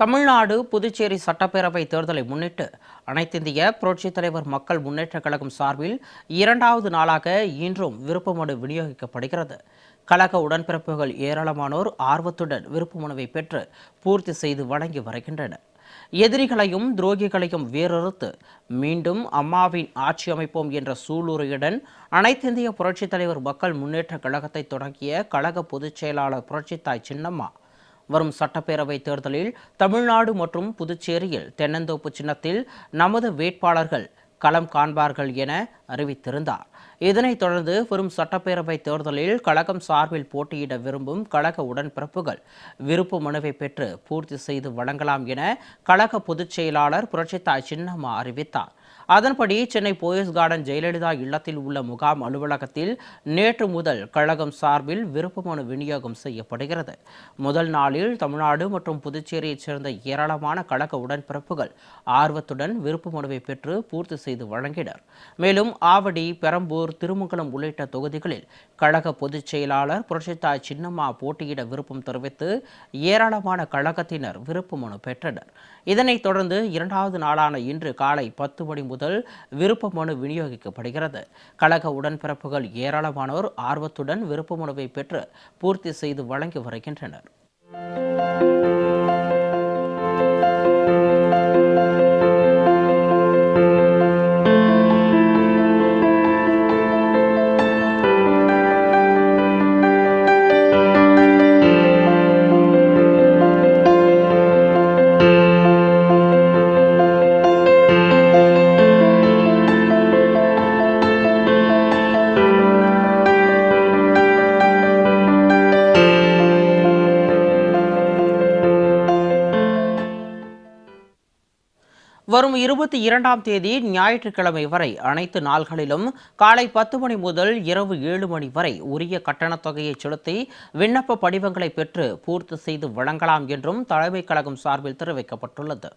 தமிழ்நாடு, புதுச்சேரி சட்டப்பேரவை தேர்தலை முன்னிட்டு அனைத்திந்திய புரட்சித் தலைவர் மக்கள் முன்னேற்றக் கழகம் சார்பில் இரண்டாவது நாளாக இன்றும் விருப்ப மனு விநியோகிக்கப்படுகிறது. கழக உடன்பிறப்புகள் ஏராளமானோர் ஆர்வத்துடன் விருப்ப மனுவை பெற்று பூர்த்தி செய்து வழங்கி வருகின்றனர். எதிரிகளையும் துரோகிகளையும் வேறறுத்து மீண்டும் அம்மாவின் ஆட்சி அமைப்போம் என்ற சூளுரையுடன் அனைத்திந்திய புரட்சித் தலைவர் மக்கள் முன்னேற்றக் கழகத்தை தொடங்கிய கழக பொதுச் செயலாளர் புரட்சித்தாய் சின்னம்மா வரும் சட்டப்பேரவை தேர்தலில் தமிழ்நாடு மற்றும் புதுச்சேரியில் தென்னந்தோப்பு சின்னத்தில் நமது வேட்பாளர்கள் களம் காண்பார்கள் என அறிவித்திருந்தார். இதனைத் தொடர்ந்து வரும் சட்டப்பேரவை தேர்தலில் கழகம் சார்பில் போட்டியிட விரும்பும் கழக உடன்பிறப்புகள் விருப்ப மனுவை பெற்று பூர்த்தி செய்து வழங்கலாம் என கழக பொதுச் செயலாளர் புரட்சித்தாய் சின்னம்மா அறிவித்தார். அதன்படி சென்னை போயஸ் கார்டன் ஜெயலலிதா இல்லத்தில் உள்ள முகாம் அலுவலகத்தில் நேற்று முதல் கழகம் சார்பில் விருப்ப மனு விநியோகம் செய்யப்படுகிறது. முதல் நாளில் தமிழ்நாடு மற்றும் புதுச்சேரியைச் சேர்ந்த ஏராளமான கழக உடன்பிறப்புகள் ஆர்வத்துடன் விருப்ப மனுவை பெற்று பூர்த்தி செய்து வழங்கினர். மேலும் ஆவடி, பெரம்பூர், திருமங்கலம் உள்ளிட்ட தொகுதிகளில் கழக பொதுச் செயலாளர் புரட்சித்தாய் சின்னம்மா போட்டியிட விருப்பம் தெரிவித்து ஏராளமான கழகத்தினர் விருப்ப மனு பெற்றனர். இதனைத் தொடர்ந்து இரண்டாவது நாளான இன்று காலை 10 மணி முதல் விருப்ப மனு விநியோகிக்கப்படுகிறது. கழக உடன்பிறப்புகள் ஏராளமானோர் ஆர்வத்துடன் விருப்ப மனுவை பெற்று பூர்த்தி செய்து வழங்கி வருகின்றனர். வரும் 22ஆம் தேதி ஞாயிற்றுக்கிழமை வரை அனைத்து நாள்களிலும் காலை 10 மணி முதல் இரவு 7 மணி வரை உரிய கட்டணத் தொகையை செலுத்தி விண்ணப்ப படிவங்களை பெற்று பூர்த்தி செய்து வழங்கலாம் என்றும் தலைமைக் கழகம் சார்பில் தெரிவிக்கப்பட்டுள்ளது.